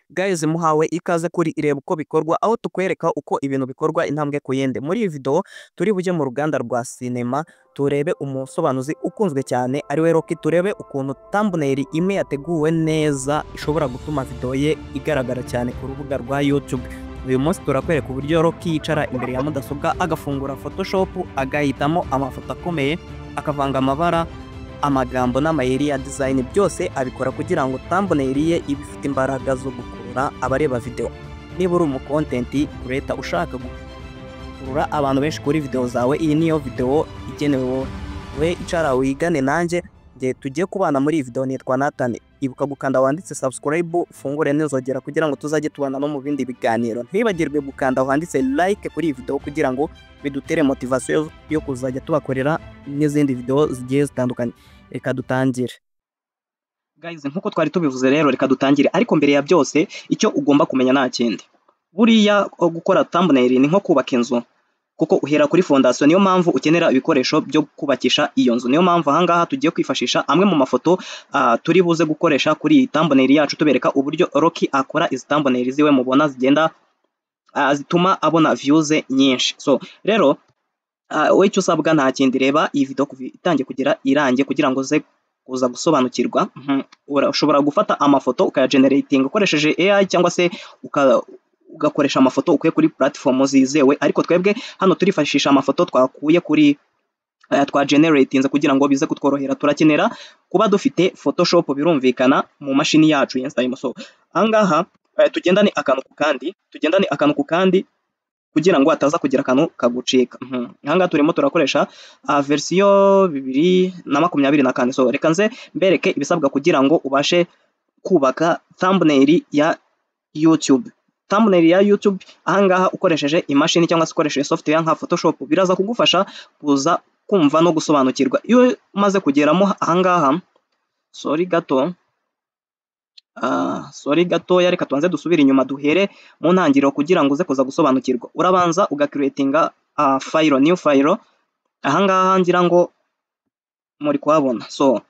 Guys, muhawe ikaze kuri ireba uko bikorwa, aho tukwereka uko ibintu bikorwa intambwe ku yindi. Muri iyi video turi bujye mu ruganda rwa sinema turebe umusobanuzi ukunzwe cyane ari we Rocky, turebe ukuntu thumbnail imwe yateguwe neza ishobora gutuma video ye igaragara cyane ku rubuga rwa YouTube. Uyu munsi turakwereka uburyo Rocky yicara imbere ya mudasobwa agafungura Photoshop agahitamo amafoto akomeye, akavanga amabara, amagambo n'amayeri ya design, byose abikora kugira ngo thumbnail ye ibe ifite imbaraga zo gukurura abareba video. Niba uri umu content creator ushaka gukurura abantu benshi kuri video zawe, iyi niyo video igenewe wowe. We icara wigane nanjye tugiye kubana muri iyi video. Nitwa Nathan. Ibuka gukanda wanditse subscribe, ufungure n'inzogera kugira ngo tuzajye tubana no mu bindi biganiro. Ntibagirwe gukanda wanditse like kuri iyi video kugira ngo bidutere motivation yo kuzajya tubakorera n'izindi video zigiye zitandukanye. Reka dutangire. Guys, nkuko twari tubivuze rero, reka dutangire. Ariko mbere ya byose icyo ugomba kumenya nta kindi, buriya gukora thumbnail ni nko kubaka inzu, kuko uhera kuri fondation. Niyo mpamvu ukenera ibikoresho byo kubakisha iyo nzu. Niyo mpamvu ahangaha tugiye kwifashisha amwe mu mafoto turi buze gukoresha kuri iyi thumbnail yacu, tubereka uburyo Rocky akora izi thumbnail ziwe mubona zigenda zituma abona views nyinshi. So rero we icyo usabwa nta kindi, reba iyi video itangiye kugira irangiye kugira ngo uze kuza gusobanukirwa. Ushobora gufata amafoto ukayagenerating ukoresheje AI cyangwa se ugakoresha amafoto ukuye kuri platform zizewe, ariko twebwe hano turifashisha amafoto twakuye kuri twa generatinze kugira ngo bize kutworohera. Turakenera kuba dufite Photoshop, birumvikana, mu mashini yacu y'Instime. So ahangaha tugendane akantu ku kandi kugira ngo ataza kugira akantu kagucika. Ahangaha turimo turakoresha version 2024. So reka nze mbereke ibisabwa kugira ngo ubashe kubaka thumbnail ya YouTube. Thumbnail ya YouTube ahangaha ukoresheje imashini cyangwa se ukoresheje software nka Photoshop biraza kugufasha kuza kumva no gusobanukirwa. Iyo umaze kugeramo ahangaha, sorry gato, reka tubanze dusubire inyuma duhere mu ntangiriro kugira ngo uze kuza gusobanukirwa. Urabanza ugacreatinga file, new file. Ahangaha ngira ngo muri kuhabona. So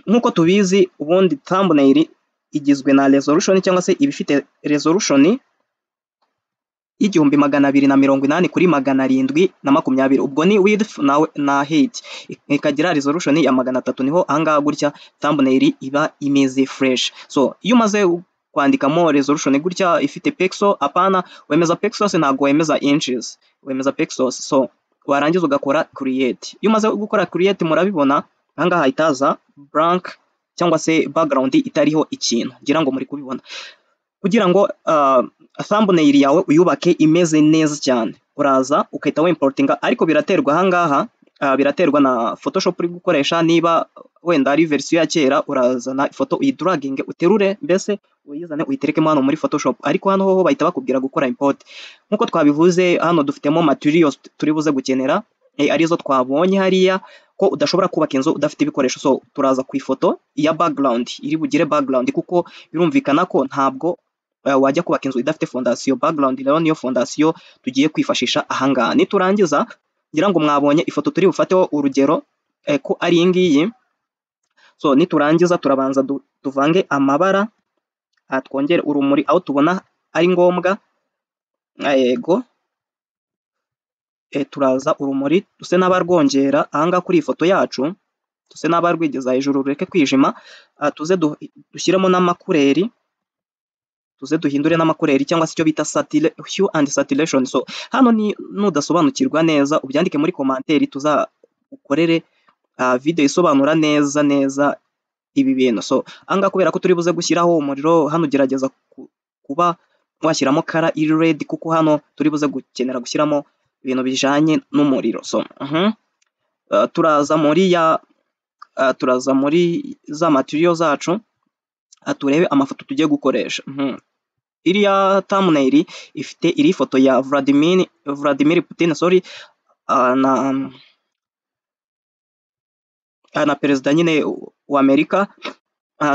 nkuko tubizi, ubundi thumbnail igizwe na resolution cyangwa se ibifite resolution 1280 kuri 720. Ubwo ni width na height, ikagira resolution ya 300. Niho ahangaha gutya thumbnail iba imeze fresh. So iyo umaze kwandikamo resolution gutya ifite pixel, apana wemeza pixels, ntago wemeza inches, wemeza pixels. So warangiza ugakora create. Iyo umaze gukora create, murabibona ahangaha itaza blank cyangwa se background itariho ikintu, ngira ngo muri kubibona. Kugira ngo thumbnail yawe uyubake imeze neza cyane, uraza ukahita importinga, ariko biraterwa ahangaha, biraterwa na Photoshop uri gukoresha. Niba wenda ari version ya kera, urazana ifoto uyidragging, uterure, mbese uyizane uyiterekemo hano muri Photoshop. Ariko hano ho bahita bakubwira gukora import. Nkuko twabivuze, hano dufitemo materials turi buze gukenera, arizo twabonye hariya ko udashobora kubaka inzu udafite ibikoresho. So turaza ku ifoto ya background, iri bugire background, kuko birumvikana ko ntabwo wajya kubaka inzu idafite fondation. Background rero niyo fondation tugiye kwifashisha ahangaha. Niturangiza, ngira ngo mwabonye ifoto turi bufateho urugero ko ari iyi ngiyi. So niturangiza turabanza tuvange amabara, twongere urumuri aho tubona ari ngombwa. Yego, turaza urumuri duse n'abarwongera ahangaha kuri ifoto yacu, duse n'abarwigeza hejuru, rureke kwijima. Tuze dushyiremo n'amakureri, tuze duhindure n'amakureri cyangwa se icyo bita hue and saturation. So hano ni nudasobanukirwa neza ubyandike muri commentaire, tuzakorere video isobanura neza ibi bintu. So ahangaha kubera ko turi buze gushyiraho umuriro, hano gerageza kuba washyiramo color iri red, kuko hano turi buze gukenera gushyiramo ibintu bijanye n'umuriro. So turaza muri za material zacu, turebe amafoto tugiye gukoresha. Iriya thumbnail ifite iri foto ya Vladimir Putin, sorry, na perezida nyine wa Amerika,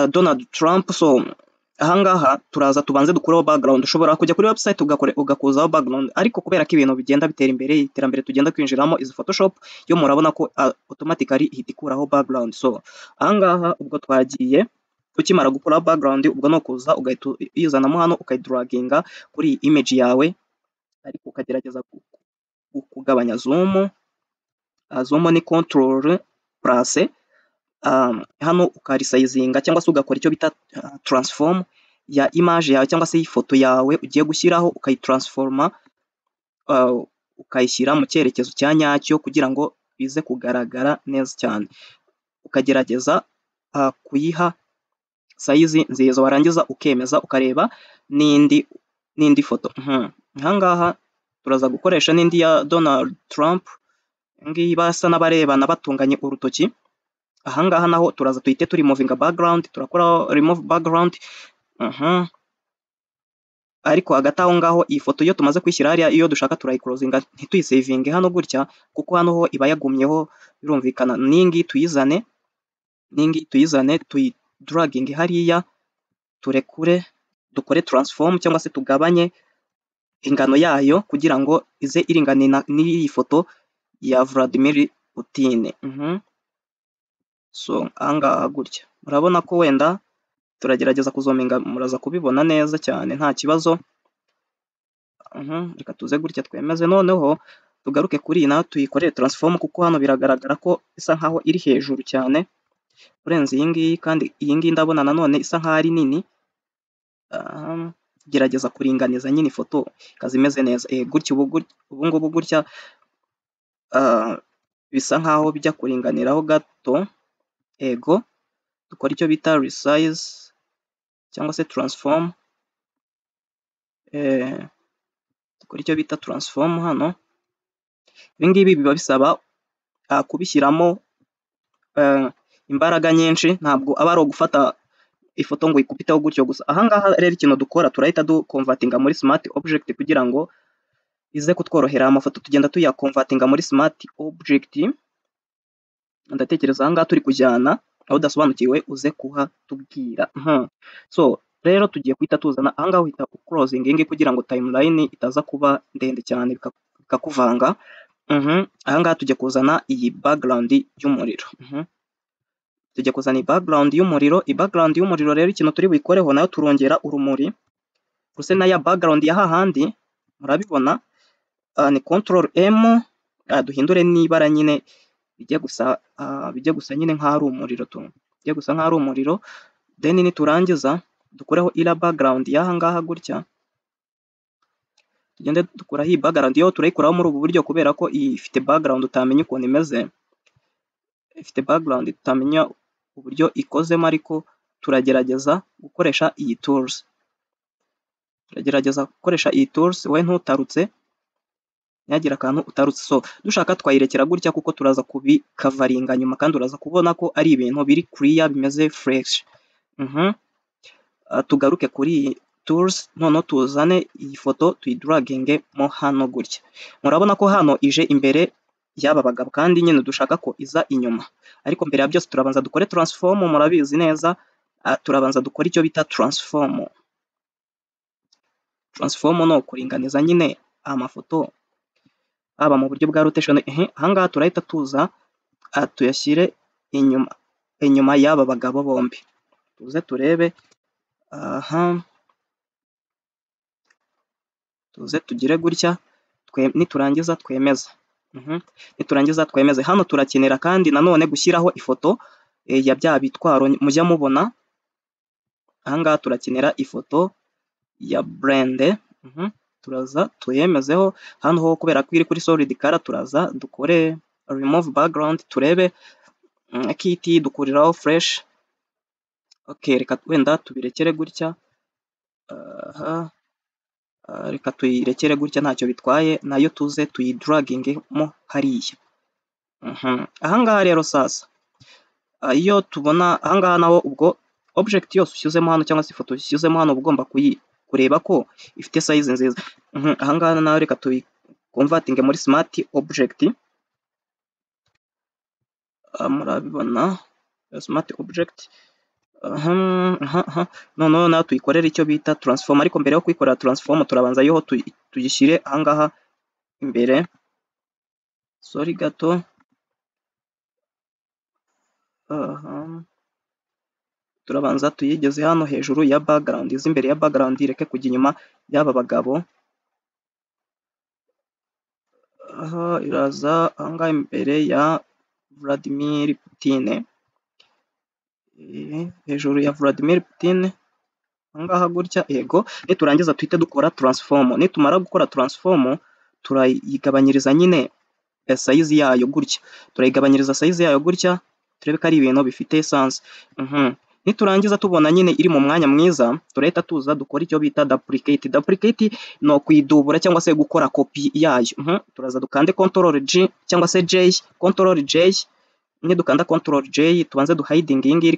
Donald Trump. So ahangaha turaza tubanze dukuraho background. Ushobora kujya kuri website ugakuzaho background, ariko kubera ko ibintu bigenda bitera imbere, iterambere tugenda kwinjiramo, izi Photoshop yo murabona ko automatically ihita ikuraho background. So ahangaha ubwo twagiye ukimara gukuraho background ubwo no kuza ugahita uyizanamo hano ukayiduraginga kuri iyi image yawe, ariko ukagerageza kugabanya zoom. Zoom ni control plus hano ukarisayizinga cyangwa se ugakora icyo bita transform ya image yawe cyangwa se ifoto yawe ugiye gushyiraho, ukayitransforma ukayishyira mu cyerekezo cya nyacyo kugira ngo bize kugaragara neza cyane, ukagerageza kuyiha size nziza, warangiza ukemeza ukareba n'indi foto. Ahangaha turaza gukoresha n'indi ya Donald Trump, ngiyi basa n'abarebana batunganye urutoki. Ahangaha naho turaza tuhite turimuvinga background, turakora remove background. Ariko hagati aho ngaho iyi foto iyo tumaze kwishyira hariya, iyo dushaka turayikorozinga ntituyisevinge hano gutya, kuko hano ho iba yagumyeho birumvikana. N'ingi tuyizane tuyiduraginge hariya, turekure dukore transform cyangwa se tugabanye ingano yayo kugira ngo ize iringanira n'iyi foto ya Vladimir Putin. So ahangaha gutya murabona ko wenda turagerageza kuzominga, muraza kubibona neza cyane nta kibazo. Reka tuze gutya twemeze, noneho tugaruke kuri iyi nayo tuyikorere transform, kuko hano biragaragara ko isa nkaho iri hejuru cyane kurenza iyi ngiyi, kandi iyi ngiyi ndabona nanone isa nkaho ari nini. Gerageza kuringaniza nyine ifoto ikaza imeze neza. Gutya ubu ngubu gutya bisa nkaho bijya kuringaniraho gato. Dukora icyo bita resize cyangwa se transform. Dukora icyo bita transform hano. Ibi ngibi biba bisaba kubishyiramo imbaraga nyinshi, ntabwo aba ari ugufata ifoto ngo ikupiteho gutyo gusa. Ahangaha rero ikintu dukora turahita dukonvatinga muri smart object kugira ngo ize kutworohera. Amafoto tugenda tuyakonvatinga muri smart object. Ndatekereza ahangaha turi kujyana, aho udasobanukiwe uze kuhatubwira. So rero tugiye guhita tuzana ahangaha uhita closing ingi kugira ngo timeline itaza kuba ndende cyane bikakuvanga. Ahangaha tujya kuzana iyi background y'umuriro. Tujya kuzana iyi background y'umuriro. Iyi background y'umuriro rero ikintu turi buyikoreho nayo turongera urumuri ruse na ya background ya hahandi, murabibona. Ni control M, duhindure n'ibara nyine bijye gusa nyine nk'aho ari umuriro, bijye gusa nk'aho ari umuriro. Then niturangiza dukureho iriya background y'ahangaha gutya, tugende dukuraho iyi background yo turayikuraho muri ubu buryo, kubera ko iyi ifite background utamenya ukuntu imeze, ifite background tutamenya uburyo ikozemo, ariko turagerageza gukoresha iyi tools. We ntutarutse, ntiyagira akantu utarutse. So dushaka twayirekera gutya kuko turaza kubikavaringa nyuma, kandi uraza kubona ko ari ibintu biri clear bimeze fresh. Tugaruke kuri iyi tools, noneho tuzane iyi foto tuyiduraginge mo hano gutya. Murabona ko hano ije imbere y'aba bagabo, kandi nyine dushaka ko iza inyuma. Ariko mbere ya byose turabanza dukore transform, murabizi neza. Turabanza dukora icyo bita transform. Transform no kuringaniza nyine amafoto haba mu buryo bwa rotation. Ahangaha turahita tuza tuyashyire inyuma y'aba bagabo bombi. Tuze turebe. Tuze tugire gutya, niturangiza twemeza. Hano turakenera kandi nanone gushyiraho ifoto ya bya bitwaro mujya mubona. Ahangaha turakenera ifoto ya brand. Turaza tuyemezeho hano ho, kubera ko iri kuri solid color. Turaza dukore remove background, turebe kit dukuriraho fresh. Reka wenda tubirekere gutya. Reka tuyirekere gutya ntacyo bitwaye, nayo tuze tuyiduraginge mo hariya. Ahangaha rero sasa iyo tubona ahangaha naho, ubwo object yose ushyizemo hano cyangwa se ifoto ushyizemo hano ugomba kureba ko ifite size nziza. Ahangaha naho reka tuyikonvatinge muri smart object. Murabibona smart object. Noneho nawe tuyikorere icyo bita transform, ariko mbere yo kuyikorera transform turabanza yo tuyishyire ahangaha imbere. Sorry gato. turabanza tuyigeze hano hejuru ya background, iza imbere ya background ireke kujya inyuma y'aba bagabo. Aha iraza ahangaha imbere ya Vladimir Putin, hejuru ya Vladimir Putin ahangaha gutya, yego. Niturangiza tuhite dukora transform, nitumara gukora transform turayigabanyiriza nyine size yayo gutya, turayigabanyiriza size yayo gutya, turebe ko ari ibintu bifite essence. Niturangiza tubona nyine iri mu mwanya mwiza, turahita tuza dukora icyo bita duplicate. Duplicate ni ukuyidubura cyangwa se gukora kopi yayo. Turaza dukande Ctrl G cyangwa se J, Ctrl J, nidukanda Ctrl J tubanze duhiding iyi ngiyi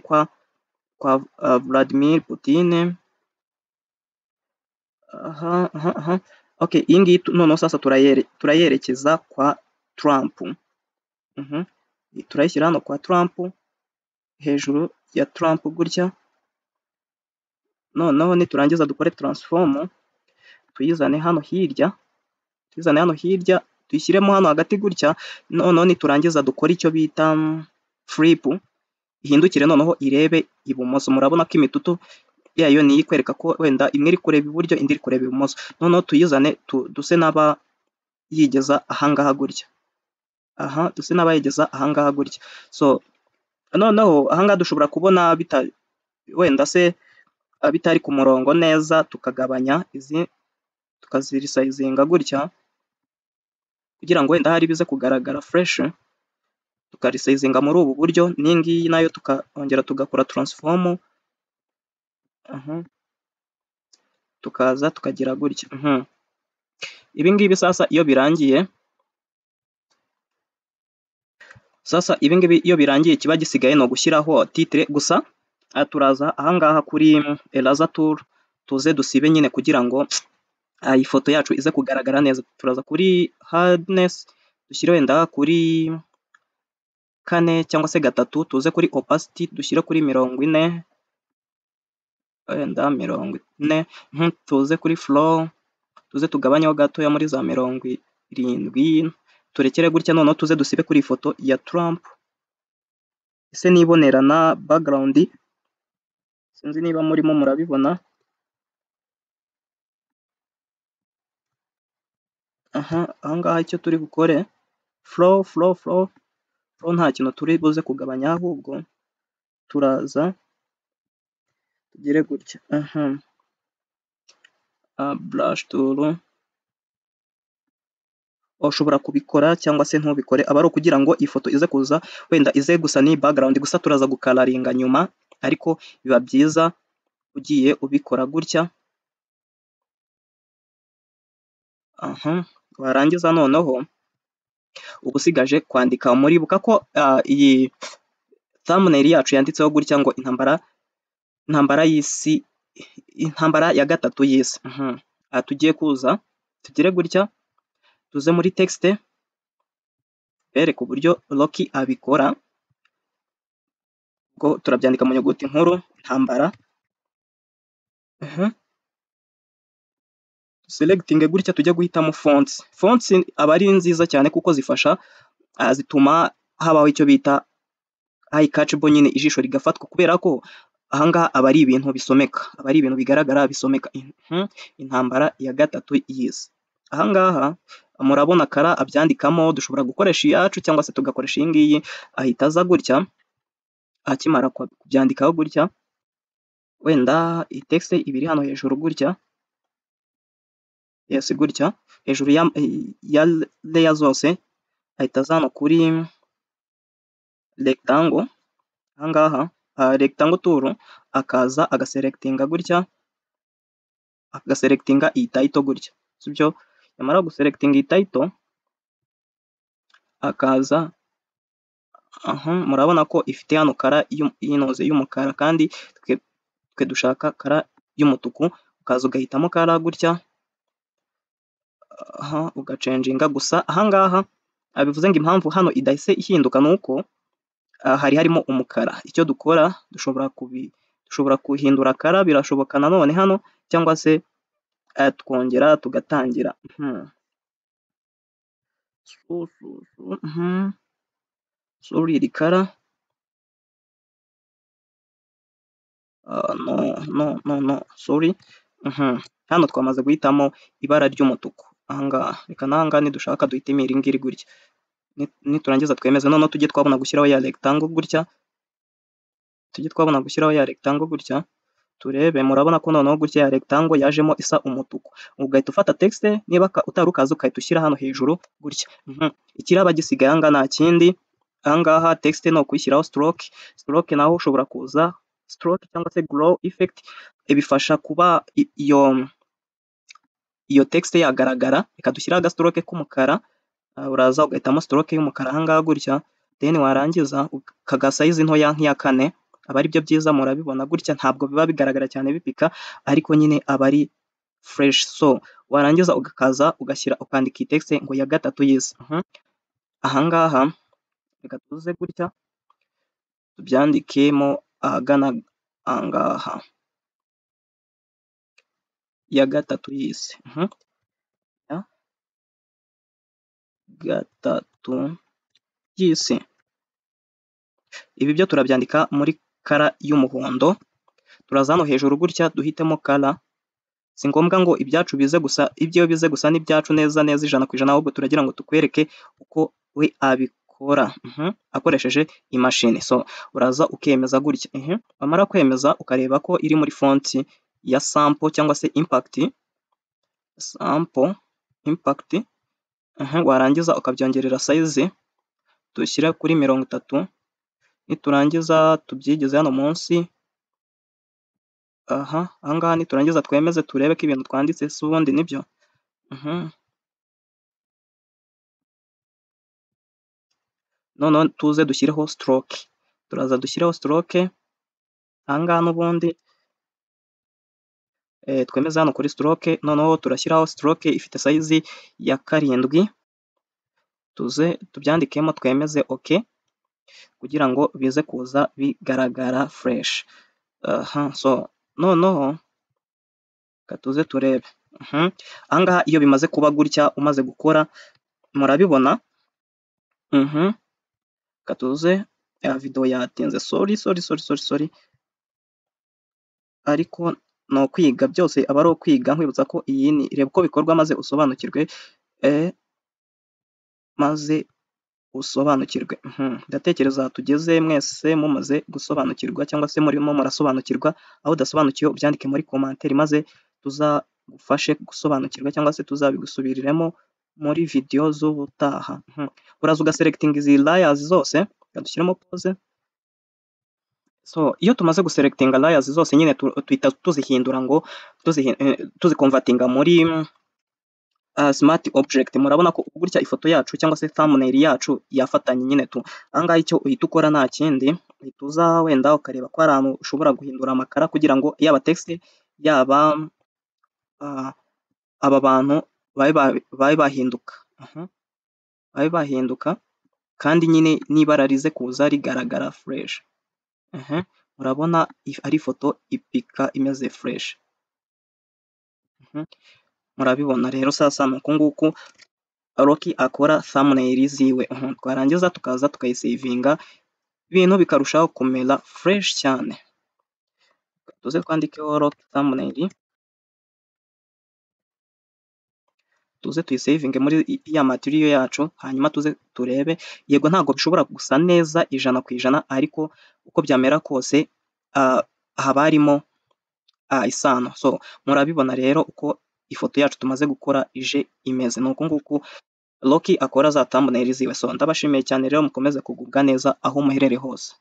kwa Vladimir Putin. Okay, iyi ngiyi noneho sasa turayerekeza kwa Trump. Turayishyira hano kwa Trump, hejuru ya Trump gutya. Noneho niturangiza dukore transform, tuyizane hano hirya, tuyishyiremo hano hagati gutya. Noneho niturangiza dukore icyo bita flip, ihindukire noneho irebe ibumoso. Murabona ko imitutu yayo niyo ikwereka ko wenda imwe iri kureba iburyo indi iri kureba ibumoso. Noneho tuyizane duse n'abayigeza ahangaha gutya, duse n'abayigeza ahangaha gutya. So noneho ahangaha dushobora kubona wenda se bitari ku murongo neza, tukagabanya izi tukazirisayizinga gutya kugira ngo wenda hari bize kugaragara fresh, tukarisayizinga muri ubu buryo. N'iyi ngiyi nayo tukongera tugakora transform, tukaza tukagira gutya. Ibi ngibi sasa iyo birangiye kiba gisigaye no gushyiraho titre gusa. Turaza ahangaha kuri Eraser tool, tuze dusibe nyine kugira ngo iyi foto yacu ize kugaragara neza. Turaza kuri hardness dushyire wenda kuri 4 cyangwa se 3, tuze kuri opacity dushyire kuri 40, wenda 40, tuze kuri flow tuze tugabanyeho gatoya muri za 70, turekere gutya. Noneho tuze dusibe kuri ifoto ya Trump, ese nibonerana background, sinzi niba murimo murabibona. Ahangaha icyo turi bukore flow nta kintu turi buze kugabanya, ahubwo turaza tugire gutya. Brush tool ushobora kubikora cyangwa se ntubikore, aba ari ukugira ngo ifoto ize kuza wenda ize gusa ni background gusa, turaza gukalaringa nyuma, ariko biba byiza ugiye ubikora gutya. Warangiza noneho uba usigaje kwandika. Muribuka ko iyi thumbnail yacu yanditseho gutya ngo intambara y'isi, intambara ya gatatu y'isi. Tugiye kuza tugire gutya, tuze muri text, bereka uburyo Rocky abikora. Ubwo turabyandika mu nyuguti nkuru intambara. Selecting gutya tujya guhitamo fonts. Fonts aba ari nziza cyane kuko zifasha, zituma habaho icyo bita eye catchable, nyine ijisho rigafatwa, kubera ko ahangaha aba ari ibintu bisomeka, aba ari ibintu bigaragara bisomeka. Intambara ya gatatu y'isi. Ahangaha murabona kara abyandikamo, dushobora gukoresha iyacu cyangwa se tugakoresha iyi ngiyi. Ahita aza gutya, akimara kubyandikaho gutya, wenda iyi text ibiri hano hejuru gutya, yes gutya, hejuru ya layer zose, ahita aza hano kuri rectangle, ahangaha rectangle tool, akaza agaselectinga gutya, agaselectinga iyi title gutya, sibyo? Yamara guselectinga iyi title, akaza murabona ko ifite hano kara y'inoze y'umukara, kandi twe dushaka kara y'umutuku. Ukaza ugahitamo kara gutya, ugacenjinga gusa. Ahangaha bivuze ngo impamvu hano idahise ihinduka nuko hari harimo umukara. Icyo dukora dushobora kuhindura kara, birashoboka nanone hano, cyangwa se twongera tugatangira. Sorry, iri kara no sorry. Hano twamaze guhitamo ibara ry'umutuku. Ahangaha reka n'ahangaha nidushaka duhitemo iri ngiri gutya, niturangiza twemeze. Noneho tujye twabona gushyiraho ya rectangle gutya, turebe. Murabona ko noneho gutya ya rectangle yajemo isa umutuku. Ugahita ufata text, niba utari ukazi ugahita ushyira hano hejuru gutya. Ikiraba gisigaye ahangaha nta kindi, ahangaha text no kuyishyiraho stroke naho ushobora kuza stroke cyangwa se glow effect, ibifasha kuba iyo text yagaragara. Reka dushyiraho agastroke k'umukara, uraza ugahitamo stroke y'umukara ahangaha gutya, then warangiza ukaga size ntoya nk'iya 4, aba ari byo byiza. Murabibona gutya, ntabwo biba bigaragara cyane bipika, ariko nyine aba ari fresh. So warangiza ugakaza ugashyira ukandika iyi text ngo ya gatatu y'isi. Ahangaha reka tuze gutya tubyandikemo ahagana ahangaha, ya gatatu y'isi. Ya gatatu y'isi. Ibi byo turabyandika muri kara y'umuhondo. Turaza hano hejuru gutya duhitemo kara. Si ngombwa ngo ibyacu bize gusa, ibyo bize gusa n'ibyacu neza 100%, ahubwo turagira ngo tukwereke uko we abikora akoresheje imashini. So uraza ukemeza gutya. Wamara kwemeza ukareba ko iri muri font ya sample cyangwa se impact, warangiza ukabyongerera size dushyira kuri 30. Niturangiza tubyigeze hano munsi. Ahangaha niturangiza twemeze turebe ko ibintu twanditse si ubundi nibyo. Noneho tuze dushyireho stroke. Turaza dushyireho stroke ahangaha n'ubundi, twemeze hano kuri stroke. Noneho turashyiraho stroke ifite size ya 7, tuze tubyandikemo twemeze OK, kugira ngo bize kuza bigaragara fresh. So noneho katuze turebe. Ahangaha iyo bimaze kuba gutya umaze gukora, murabibona. Katuze video yatinze, sorry, ariko no kwiga byose aba ari ukwiga. Nkwibutsa ko iyi ni reba uko bikorwa maze usobanukirwe, ndatekereza tugeze mwese mumaze gusobanukirwa cyangwa se murimo murasobanukirwa. Aho udasobanukiwe ubyandike muri commentaire maze tuzagufashe gusobanukirwa cyangwa se tuzabigusubiriremo muri video z'ubutaha. Uraza ugaselecting izi layers zose, dushyiremo pause. So iyo tumaze guselectinga layers zose nyine tuhita tuzihindura ngo tuzikonvertinga muri smart object. Murabona ko gutya ifoto yacu cyangwa se thumbnail yacu yafatanye nyine ahangaha icyo uhita ukora nta kindi, uhita wenda ukareba ko hari ahantu ushobora guhindura amakara kugira ngo yaba text yaba aba bantu babe bahinduka, kandi nyine n'ibara rize kuza rigaragara fresh. Murabona ari ifoto ipika imeze fresh. Murabibona rero sasa nuko nguko Rocky akora thumbnail ziwe. Twarangiza tukaza tukayisavinga, ibintu bikarushaho kumera fresh cyane. Tuze twandikeho Rocky thumbnail, tuze tuyisavinge muri ya material yacu, hanyuma tuze turebe. Yego ntabwo bishobora gusa neza 100%, ariko uko byamera kose haba harimo isano. So murabibona rero uko ifoto yacu tumaze gukora ije imeze. Nuko nguko Rocky akora za thumbnail ziwe. So ndabashimiye cyane rero, mukomeze kugubwa neza aho muherere hose.